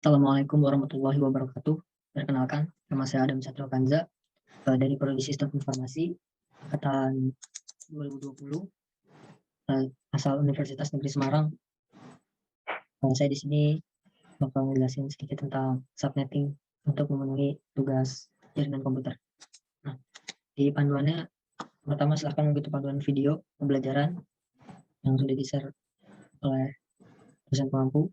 Assalamualaikum warahmatullahi wabarakatuh. Perkenalkan, nama saya Adam Satrio Kanza dari Prodi Sistem Informasi angkatan 2020 asal Universitas Negeri Semarang. Saya di sini bakal ngejelasin sedikit tentang subnetting untuk memenuhi tugas jaringan komputer. Nah, di panduannya pertama silahkan mengikuti panduan video pembelajaran yang sudah di-share oleh dosen pemampu.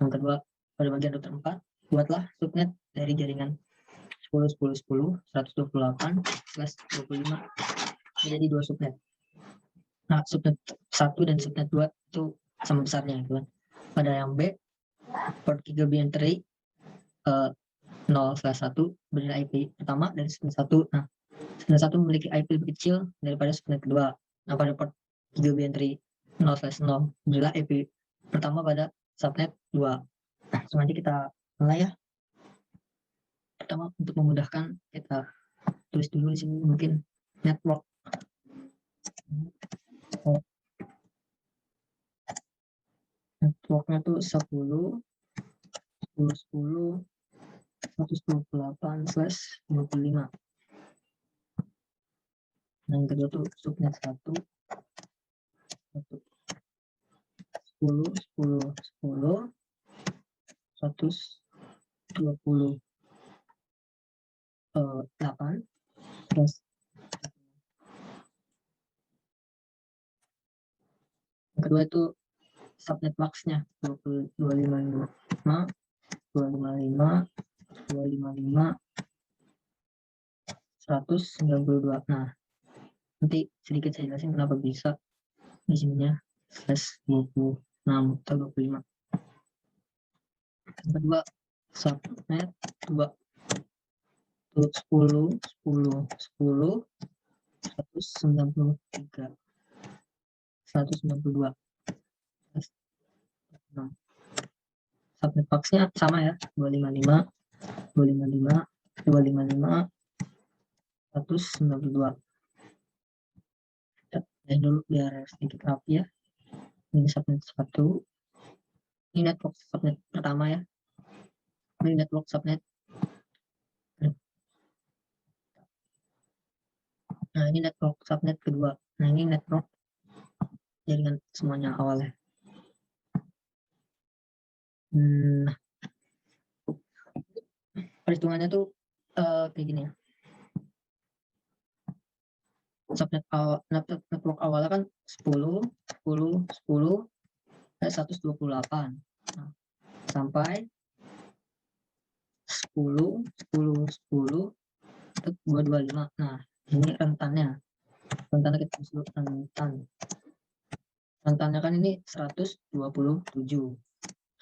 Yang kedua, pada bagian router 4, buatlah subnet dari jaringan 10.10.10.128/25 menjadi 2 subnet. Nah, subnet 1 dan subnet 2 itu sama besarnya gitu kan. Pada yang B, port gigabit entry 0/1 bernilai IP pertama dari subnet 1. Nah, subnet 1 memiliki IP lebih kecil daripada subnet kedua. Nah, pada port gigabit entry 0/0 bernilai IP pertama pada subnet 2. Nah, nanti kita mulai ya. Pertama, untuk memudahkan kita tulis dulu di sini mungkin network. Networknya tuh 10 10 128/25. Nah, yang kedua tuh subnet 1 10 10 10 128 plus yang kedua itu subnet maxnya 255 255 255 192. Nah, nanti sedikit saya jelasin kenapa bisa di sininya /26 atau 25. Yang kedua subnet 2 10 10 10 193 192. Nah, subnet box-nya sama ya, 255 255 255 192. Ya dulu biar sedikit rapi ya. Ini subnet 1. Ini network subnet pertama ya. Ini network subnet. Nah, ini network subnet kedua. Nah, ini network jaringan semuanya awalnya. Nah, perhitungannya tuh kayak gini ya. Subnet network awalnya kan 10 10 10 128. Nah, sampai 10 10 10 itu 225. Nah, ini rentannya kita sebut rentannya kan ini 127.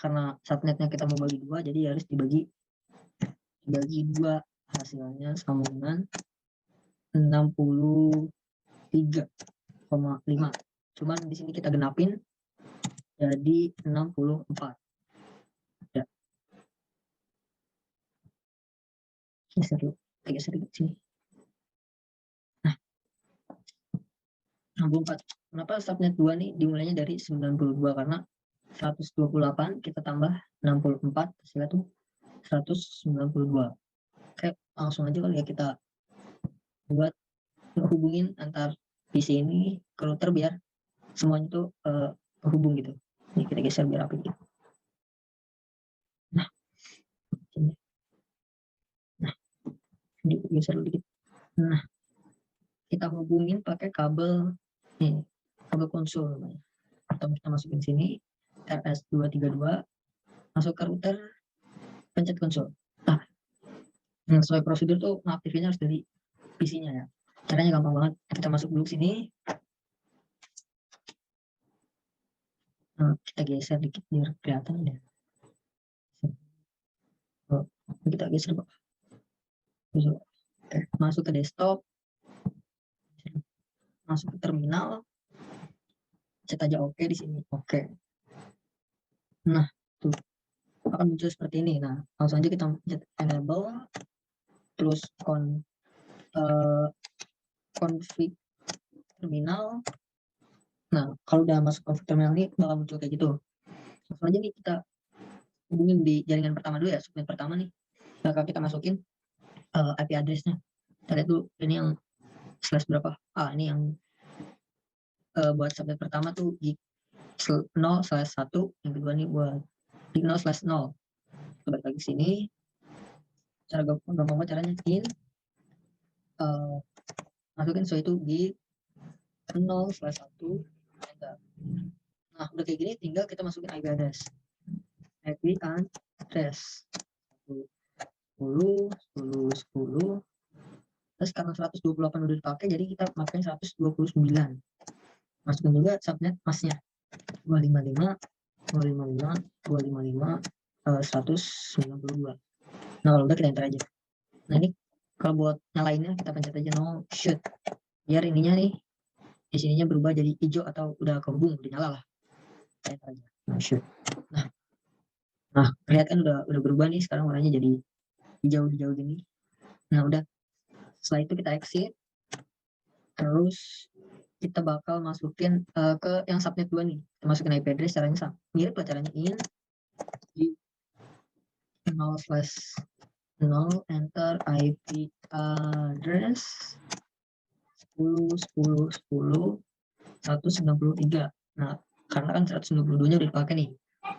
Karena subnetnya kita mau bagi 2, jadi harus dibagi 2, hasilnya sama dengan 63,5. Cuman di sini kita genapin jadi 64. Ya. Geser dulu sini. Nah, 64. Kenapa subnet 2 nih dimulainya dari 92? Karena 128 kita tambah 64 hasilnya tuh 192. Oke, langsung aja kali ya kita buat hubungin antar PC ini ke router biar semuanya tuh terhubung gitu. Ini kita geser biar rapi gitu. Nah, ini geser dikit. Nah, kita hubungin pakai kabel nih, kabel konsul namanya. Atau kita masukin sini RS232, masuk ke router, pencet konsul. Nah, sesuai prosedur tuh ngaktifinnya harus dari PC-nya ya. Caranya gampang banget. Kita masuk dulu sini. Nah, kita geser dikit biar kelihatan ya. Kita geser, Pak. Oke, masuk ke desktop. Masuk ke terminal. Cek aja oke di sini. Oke. Nah, tuh akan muncul seperti ini. Nah, langsung aja kita pencet enable, terus config terminal. Nah, kalau udah masuk config terminal ini bakal muncul kayak gitu. Langsung aja nih kita hubungin di jaringan pertama dulu ya, subnet pertama nih. Bakal kita masukin IP address-nya. Kita lihat dulu ini yang slash berapa. Ini yang buat subnet pertama tuh gig 0/1, yang kedua nih buat gig 0/0. Balik lagi sini. Cara gampang banget caranya, masukin itu gig 0/1, enter. Nah, udah kayak gini tinggal kita masukin IP address. IP address 10, 10, 10. Terus karena 128 udah dipakai, jadi kita pakai 129. Masukin juga subnet masknya 255, 255, 255, 192. Nah, kalau udah kita enter aja. Nah, ini kalau buat nyalainnya kita pencet aja no shoot. Biar ininya nih di sininya berubah jadi hijau atau udah kehubung, udah nyala lah. Kita enter aja no shoot. Nah, lihat kan udah berubah nih, sekarang warnanya jadi hijau-hijau gini. Nah, udah. Setelah itu kita exit. Terus kita bakal masukin ke yang subnet 2 nih. Kita masukin IP address, caranya sama. Mirip lah caranya, di 0/0, enter IP address 10, 10, 10, 193. Nah, karena kan 192-nya udah dipakai nih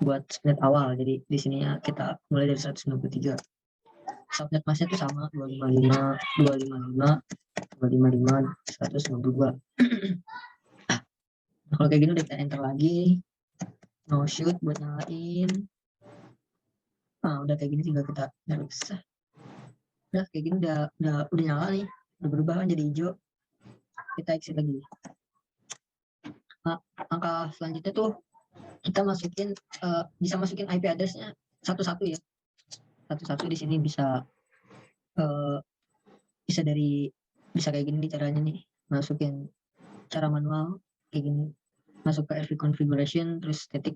buat subnet awal. Jadi di sininya kita mulai dari 193. Subnet masnya tuh sama 255, 255, 255, 192. Nah, kalau kayak gini udah kita enter lagi, no shoot buat nyalain. Udah kayak gini tinggal kita bisa. Udah kayak gini udah nyala nih, udah berubah kan jadi hijau. Kita exit lagi. Nah, angka selanjutnya tuh kita masukin bisa masukin IP address-nya satu-satu ya. Satu-satu di sini bisa bisa kayak gini caranya nih, masukin cara manual kayak gini, masuk ke RV configuration, terus ketik,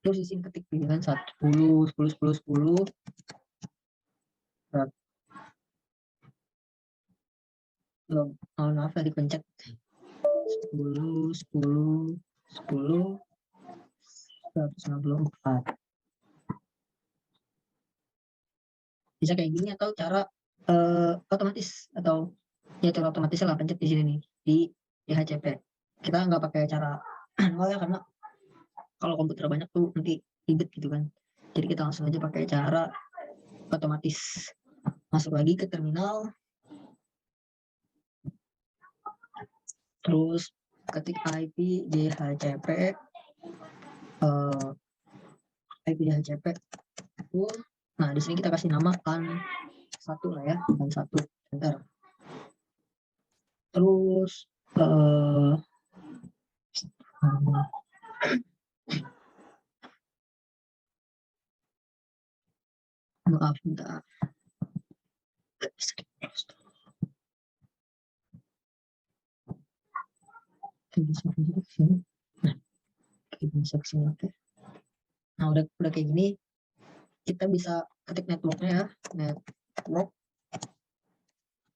terus isiin ketik pilihan 10, 10, 10, 10. Maaf tadi pencet 10, 10, 10, 164. Bisa kayak gini atau cara otomatis, atau ya cara otomatis lah, pencet di sini nih di DHCP. Kita nggak pakai cara manual ya, karena kalau komputer banyak tuh nanti ribet gitu kan. Jadi kita langsung aja pakai cara otomatis. Masuk lagi ke terminal, terus ketik IP DHCP, IP DHCP. Nah, di sini kita kasih nama LAN 1 lah ya, LAN 1. Enter. Terus maaf, bentar. Bisa kesini, oke. Nah, udah kayak gini, kita bisa ketik networknya ya, network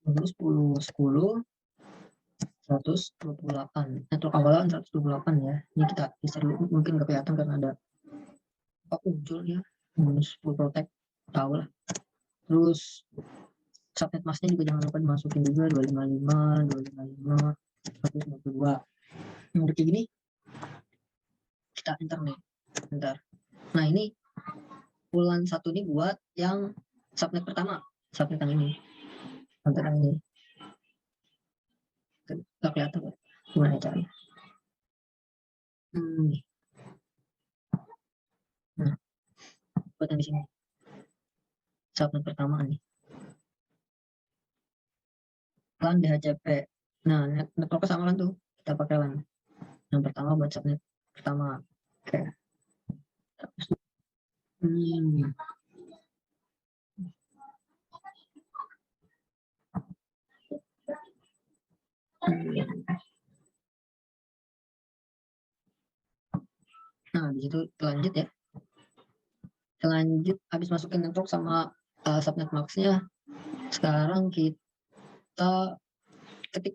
10, 10, 128. Network awalan 128 ya. Ini kita bisa dulu, mungkin nggak kelihatan karena ada apa muncul ya, full protect, tahu lah. Terus subnet masknya juga jangan lupa dimasukin juga, 255, 255, 192. Yang udah kayak gini, kita enter nih, enter. Nah, ini bulan 1 ini buat yang subnet pertama, subnet yang ini, subnet yang ini. Nggak kelihatan kok gimana caranya. Nah, buat yang di sini, subnet pertama nih, LAN DHCP. Nah, network sama kan tuh, kita pakai LAN yang pertama buat subnet pertama. Oke. Nah, di situ lanjut ya. Lanjut, habis masukin network sama subnet max-nya, sekarang kita ketik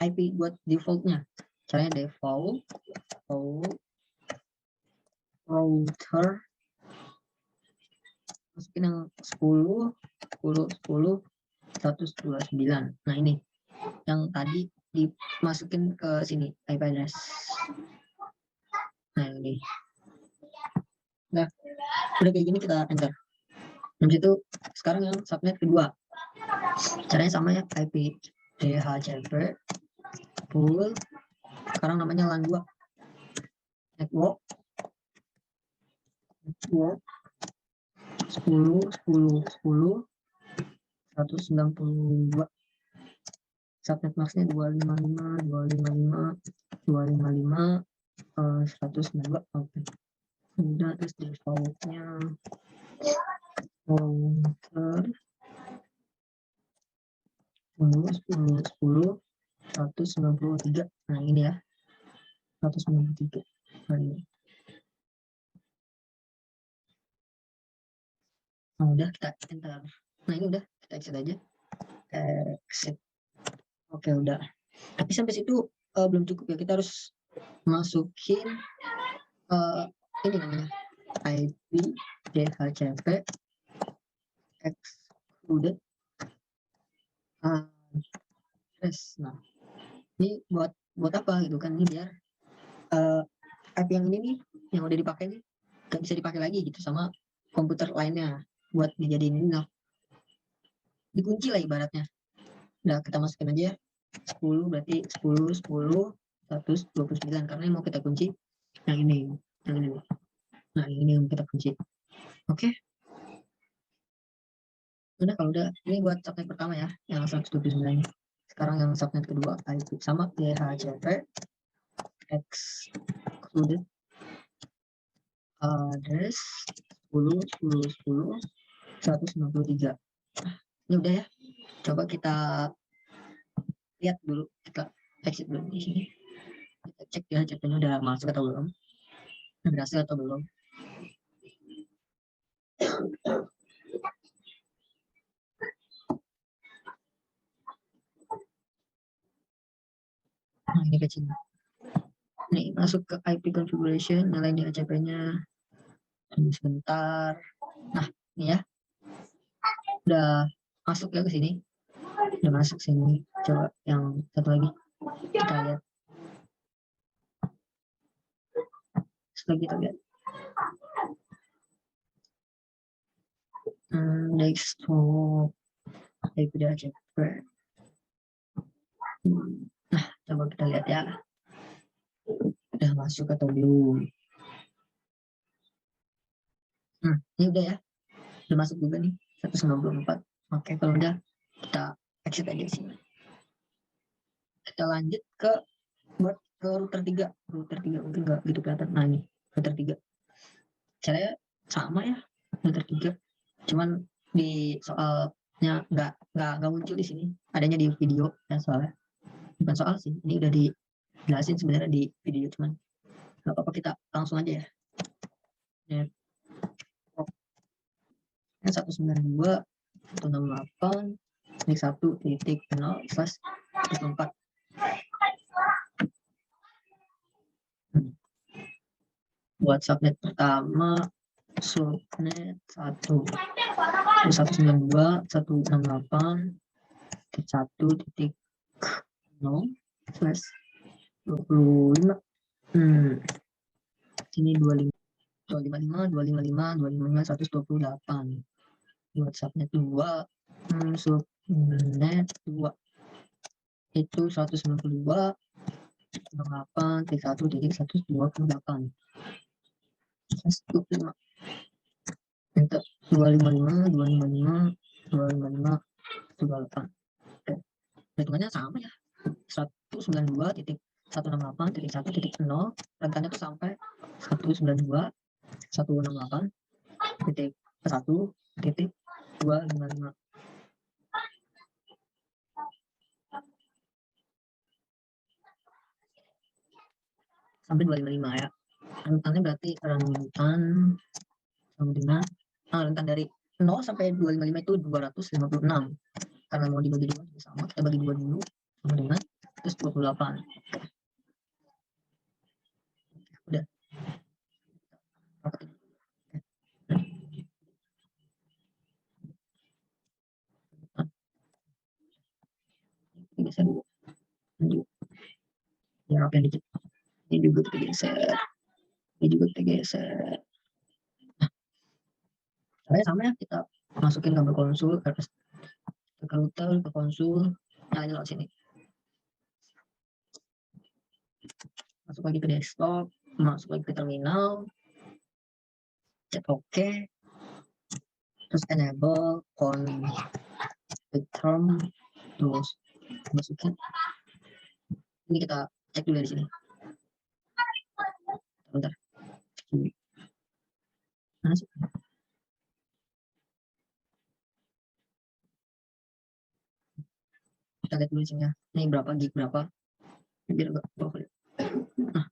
IP buat defaultnya. Caranya default router masukin yang 10, 10, 10, 129. Nah ini yang tadi dimasukin ke sini IP address. Nah ini. Nah, udah kayak gini kita enter. Habis itu sekarang yang subnet kedua. Caranya sama ya, IP DHCP pool. Sekarang namanya LAN 2. Network 10, 10, 10, 192. Subnet maxnya 255, 255, 255, 192. Oke. Udah, terus defaultnya router 10, 10, 10, 193. Nah ini ya, 193. Nah ini. Nah udah, kita enter. Nah ini udah, kita exit aja. Exit. Oke udah. Tapi sampai situ belum cukup ya, kita harus masukin ini namanya IP DHCP excluded address. Nah ini buat apa gitu kan, ini biar IP yang ini nih yang udah dipakai nih gak bisa dipakai lagi gitu sama komputer lainnya buat dijadiin ini, nah dikunci lah ibaratnya. Nah kita masukin aja 10, berarti 10, 10, 129, karena yang mau kita kunci yang ini. Nah ini yang kita kunci. Oke. Udah, kalau udah, ini buat subnet pertama ya, yang 129. Sekarang yang subnet kedua, IP sama DHCP excluded address 10, 10, 10, 193. Ini udah ya. Coba kita lihat dulu, kita exit dulu di sini. Kita cek ya DHCP-nya udah masuk atau belum, udah berhasil atau belum. Nah ini kecil. Nih masuk ke IP configuration, nyalain DHCP-nya. Tunggu sebentar. Nah ini ya, udah masuk ya ke sini. Udah masuk sini. Coba yang satu lagi kita lihat. Setelah kita lihat. Desktop IP DHCP. Nah coba kita lihat ya, udah masuk atau belum. Ini udah ya, udah masuk juga nih 194. Oke, kalau udah kita exit aja di sini. Kita lanjut ke router 3. Router 3 mungkin nggak gitu kelihatan. Nah ini router 3. Caranya sama ya, router 3. Cuman di soalnya nggak muncul di sini. Adanya di video ya soalnya. Bukan soal sih, ini udah dijelasin sebenarnya di video, cuman nggak apa-apa, kita langsung aja ya. Yang 192, 168, 1.0/104. Buat subnet pertama, subnet 1, 192, 168, 1.0/25. Ini 255, 255, 255, 128. Buat subnet 2, subnet 2 itu 192, 68, 1.128. 125. Untuk 255, 255, 255, 128. Oke. Hitungannya sama ya. 192.168.1.0, rentannya tuh sampai 192, 168.1.255. Sampai 255 ya. Rentannya berarti rentan sama dengan rentan dari 0 sampai 255 itu 256. Karena mau dibagi dua sama, kita bagi dua dulu, sama dengan 128. Udah. geser dulu. Lanjut. Ya, rapian dikit. Ini juga kita geser. Ini juga kita geser. Caranya sama ya, kita masukin kabel konsul ke router, ke konsul, nyalain lewat sini. Masuk lagi ke desktop, masuk lagi ke terminal, cek OK, terus enable term, terus masukin. Ini kita cek dulu di sini. Bentar. Mana sih? Kita lihat dulu sini ya. Ini berapa gig berapa? Biar agak bawah kali. Nah,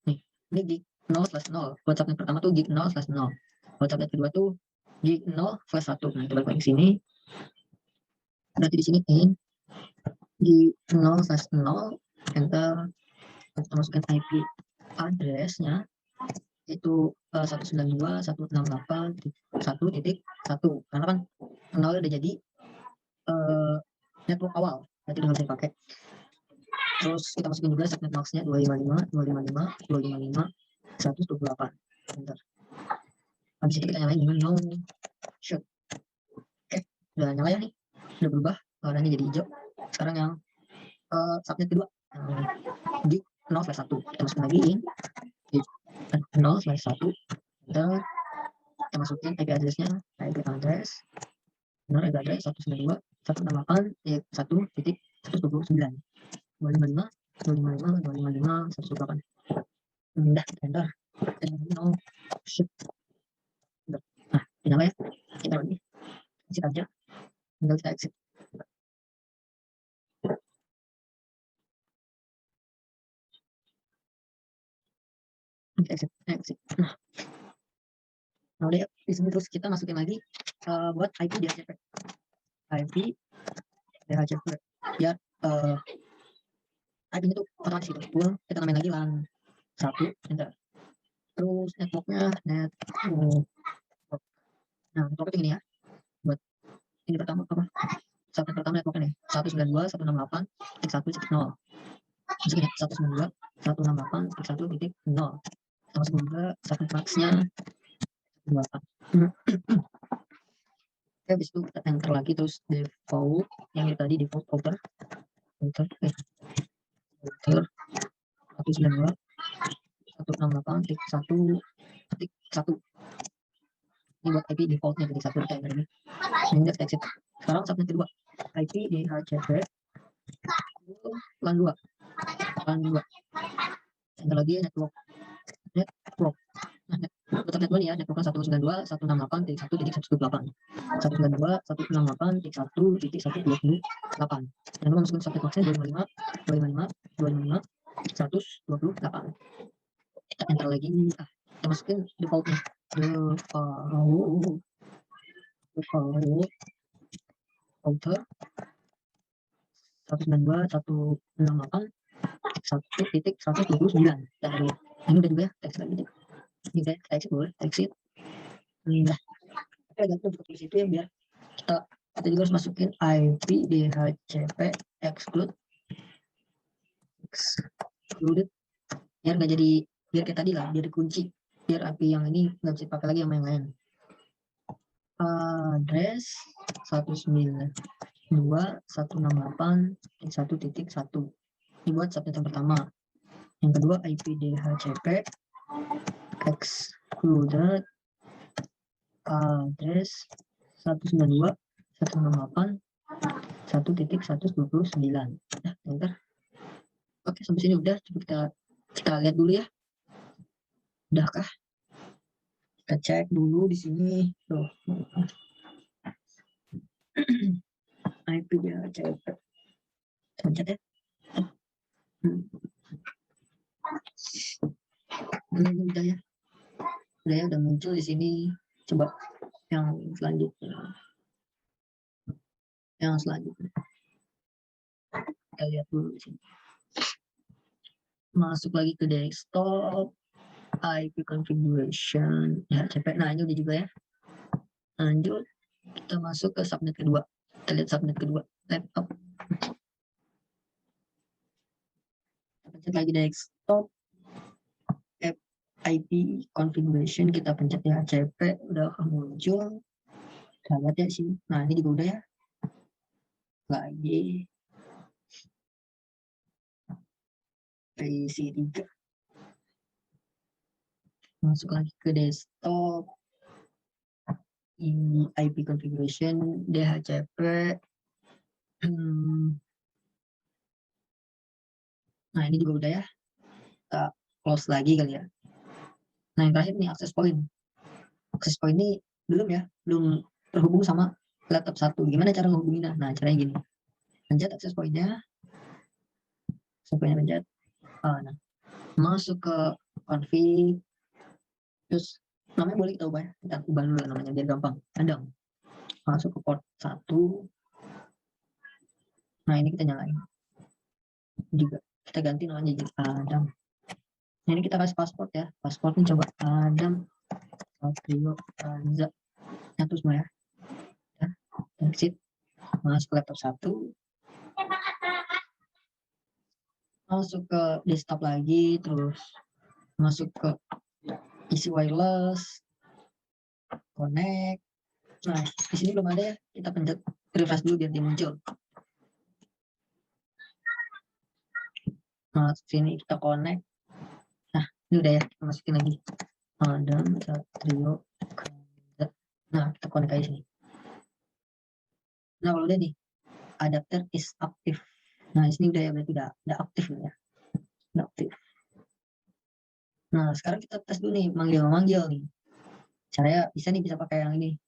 nih. Ini gig 0/0. WhatsApp yang pertama tuh gig 0/0. WhatsApp yang kedua tuh gig 0/1. Nah, kita balik lagi sini. Berarti di sini in gig 0/0, enter, kita masukkan IP address-nya itu 192.168.1.1 karena kan 0 udah jadi network awal, nanti udah bisa dipakai. Terus kita masukin juga subnet max-nya 255.255.255.128. Bentar. Habis itu kita nyalain dengan no shoot. Oke, udah nyala ya nih, udah berubah warnanya jadi hijau. Sekarang yang subnet kedua di 0/1 kita masukin lagi di 0/1. Kita masukin IP address-nya, IP address 192.168.1.129 255.255.128. Udah, enter. No shit. Nah, nyala ya. Kita lagi exit aja. Tinggal kita exit. Exit. Nah, udah ya. Di sini terus kita masukin lagi buat IP DHCP. IP DHCP. Biar IP itu otomatis itu full. Kita namain lagi LAN 1, enter. Terus networknya network. Nah, network ini ya. Buat ini pertama apa? Subnet pertama networknya nih 192.168.1.0. Masukin ya 192.168.1.0. Kita masukin juga subnet max-nya 128. Oke, habis itu kita enter lagi terus default yang tadi default router 192.168.1.1. Ini buat IP defaultnya jadi 1 kita enter ini. Ini kita exit. Sekarang subnet kedua IP DHCP LAN 2. Enter lagi network. Nah, network nih ya, networknya 192.168.1.128. 192.168.1.128. Jangan lupa masukin subnet max-nya 255.255.255.128. Kita enter lagi. Kita masukin defaultnya. Default router 192.168.1.129. Dan ini udah juga ya, exit lagi. Ini saya exit boleh, exit. Nah, tapi agak untuk tulis itu ya biar kita juga harus masukin IP DHCP excluded biar nggak jadi, biar kayak tadi lah, biar dikunci, biar IP yang ini nggak bisa dipakai lagi sama yang lain. Address 192.168.1.1. Ini buat subnet yang pertama. Yang kedua IP DHCP excluded address 192.168.1.129. Nah, enter. Oke, sampai sini udah. Coba kita lihat dulu ya. Udahkah? Kita cek dulu di sini. Tuh. IP-nya CP. Pencet ya. Ini udah ya. Udah muncul di sini. Coba yang selanjutnya. Kita lihat dulu di sini. Masuk lagi ke desktop. IP configuration DHCP. Nah, ini udah juga ya. Lanjut, kita masuk ke subnet kedua. Kita lihat subnet kedua, laptop. pencet lagi desktop, app IP configuration, kita pencet ya CP, udah muncul. Kita lihat ya sini. Nah ini juga udah ya. Lagi PC 3. Masuk lagi ke desktop, ini IP configuration, DHCP. Nah ini juga udah ya. Kita close lagi kali ya. Nah yang terakhir nih access point. Access point ini belum ya, belum terhubung sama laptop satu. Gimana cara menghubunginya? Nah caranya gini, pencet access point-nya, pencet. Nah, masuk ke config, terus namanya boleh kita ubah ya. Kita ubah dulu namanya biar gampang. Kadang masuk ke port 1. Nah ini kita nyalain juga, kita ganti namanya jadi Adam. Nah, ini kita kasih password ya. Passwordnya coba Adam Satrio Kanza. Nyatu semua ya. Exit. Masuk ke laptop 1. Masuk ke desktop lagi, terus masuk ke isi wireless, connect. Nah di sini belum ada ya, kita pencet refresh dulu biar dia muncul. Nah sini kita connect. Nah ini udah ya, kita masukin lagi Adam Satrio Kanza. Nah kita connect aja sini. Nah kalau udah nih, adapter is active. Nah di sini udah ya, berarti udah aktif ya. Udah aktif. Nah sekarang kita tes dulu nih, manggil nih. Caranya bisa pakai yang ini.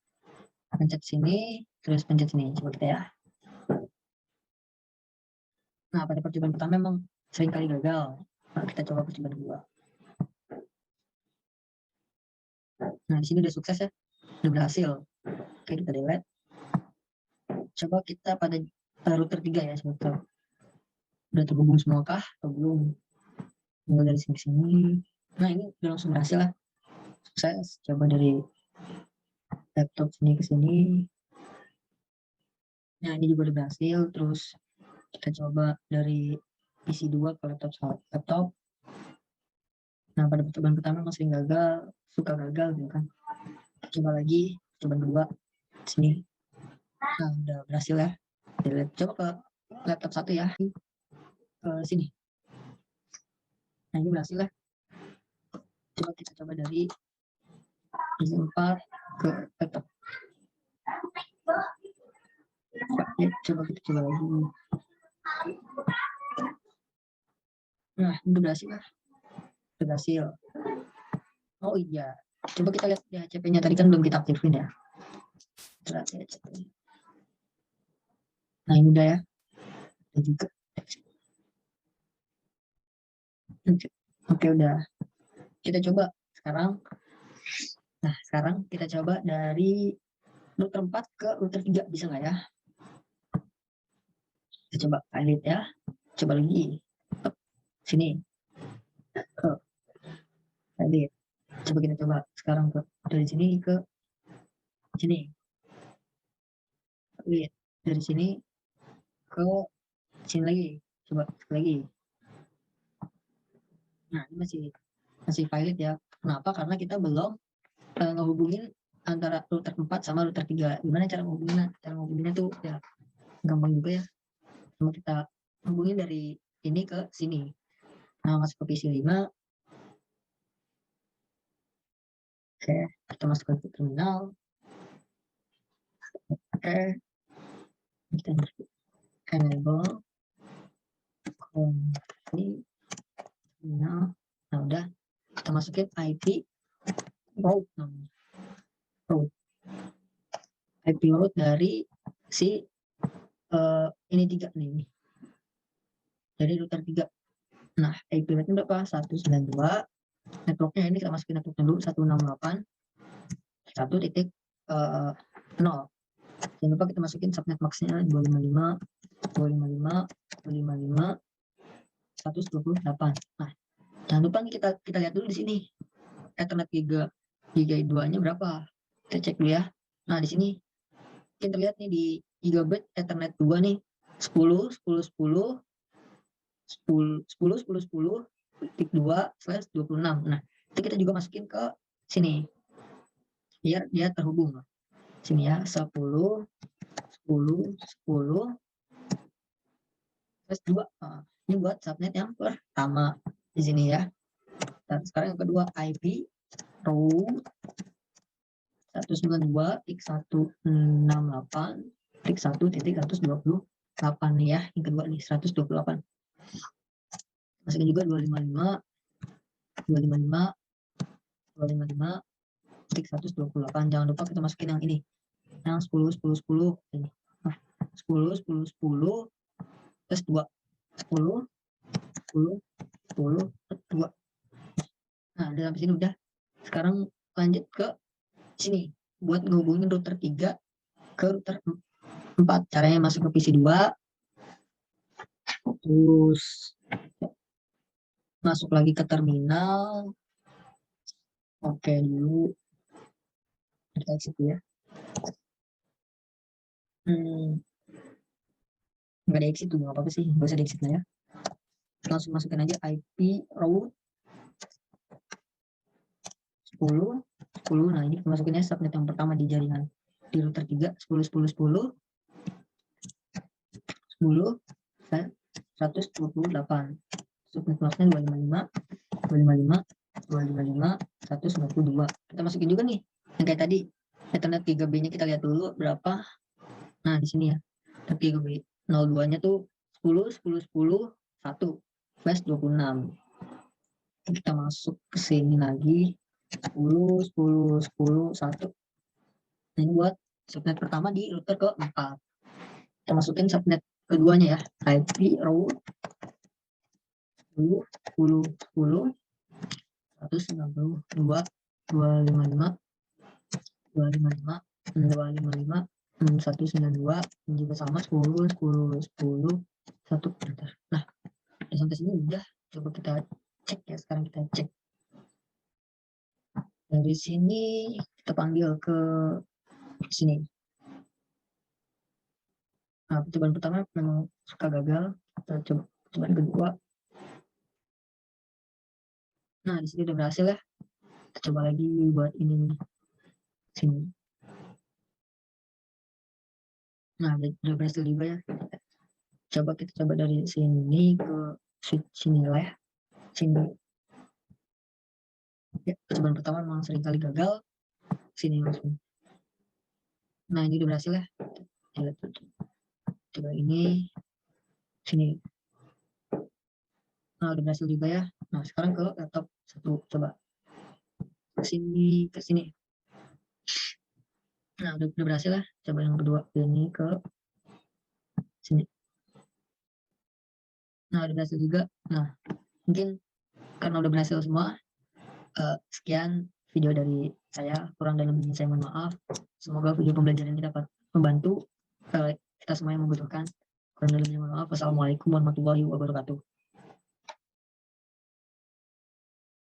Pencet sini, terus pencet sini. Coba kita ya. Nah pada percobaan pertama memang sering kali gagal. Nah kita coba percobaan kedua. Nah di sini udah sukses ya, udah berhasil. Oke kita delete. Coba kita pada router 3 ya sebetulnya. Udah terhubung semua kah atau belum? Tinggal dari sini ke sini. Nah ini udah langsung berhasil lah. Sukses. Coba dari laptop sini ke sini. Nah ini juga udah berhasil. Terus kita coba dari PC 2 ke laptop. Nah pada percobaan pertama masih gagal, suka gagal gitu kan. Coba lagi, coba kedua sini. Nah udah berhasil ya. Coba ke laptop 1 ya, ke sini. Nah ini berhasil ya. Coba kita coba dari PC 4 ke laptop. Ya, coba kita coba lagi. Nah ini udah berhasil ya. Udah berhasil. Oh iya, coba kita lihat DHCP-nya tadi kan belum kita aktifin ya. Nah ini udah ya. Udah juga. Oke udah. Kita coba sekarang. Nah sekarang kita coba dari router 4 ke router 3, bisa nggak ya? Kita coba pilot ya. Coba lagi. Sini. Pilot. Coba kita coba sekarang ke dari sini ke sini. Pilot. Dari sini ke sini lagi. Coba lagi. Nah ini masih pilot ya. Kenapa? Karena kita belum ngehubungin antara router 4 sama router 3. Gimana cara menghubunginya? Cara menghubunginya tuh ya gampang juga ya. Cuma kita hubungin dari ini ke sini. Nah, masuk ke PC 5. Oke, kita masuk ke terminal. Oke. Kita enable ini terminal. Nah, udah kita masukin IP route namanya. Route. IP route dari si ini 3 nih. Jadi router 3. Nah, IP route-nya berapa? 192. Networknya ini kita masukin networknya dulu 168 1.0. Jangan lupa kita masukin subnet max-nya 255 255 255 128. Nah, jangan lupa nih kita lihat dulu di sini. Ethernet giga 2-nya berapa? Kita cek dulu ya. Nah, di sini kita lihat nih di gigabit Ethernet 2 nih 10 10 10 10.10.10.10.2/26. Nah, itu kita juga masukin ke sini biar dia terhubung. Sini ya, 10.10.10/2. Nah, ini buat subnet yang pertama di sini ya. Dan sekarang yang kedua, IP root 192.168.1.128 nih ya. Yang kedua nih 128. Masukin juga 255.128. Jangan lupa kita masukin yang ini, yang 10.10.10 ini. 10.10.10/2. 10.10.10/2. Nah, dalam sini udah. Sekarang lanjut ke sini buat ngehubungin router 3 ke router 4. Caranya masuk ke PC 2, terus masuk lagi ke terminal. Oke, dulu kita exit ya. Nggak ada exit tuh, nggak apa-apa sih, nggak usah di exit lah ya. Langsung masukin aja IP route 10. Nah, ini masukinnya subnet yang pertama di jaringan di router 3, 10.10.10 128. Subnet maksudnya 255.255.255.192. Kita masukin juga nih yang kayak tadi, Ethernet 3B nya kita lihat dulu berapa. Nah, di sini ya, 3B 02 nya tuh 10.10.10/1/26. Kita masuk ke sini lagi 10.10.10/1. Nah, ini buat subnet pertama di router ke-4. Kita masukin subnet keduanya ya, IP route 10.10.10.255.255.255.192 juga sama 10.10.10/1. Nah, sampai sini udah. Coba kita cek ya, sekarang kita cek. Dari sini kita panggil ke sini. Nah, percobaan pertama memang suka gagal. Kita coba percobaan kedua. Nah, di sini udah berhasil ya. Kita coba lagi buat ini nih. Sini. Nah, udah berhasil juga ya. Coba kita coba dari sini ke switch sini lah ya. Sini. Ya, percobaan pertama memang sering kali gagal. Sini langsung. Nah, ini udah berhasil ya. Coba ini. Sini. Nah, udah berhasil juga ya. Nah, sekarang ke laptop 1. Coba. Ke sini. Nah, udah berhasil ya. Coba yang kedua. Ini ke sini. Nah, udah berhasil juga. Nah, mungkin karena udah berhasil semua, sekian video dari saya. Kurang dan lebihnya saya mohon maaf. Semoga video pembelajaran ini dapat membantu kita semua yang membutuhkan. Kurang dan lebihnya mohon maaf. Wassalamualaikum warahmatullahi wabarakatuh.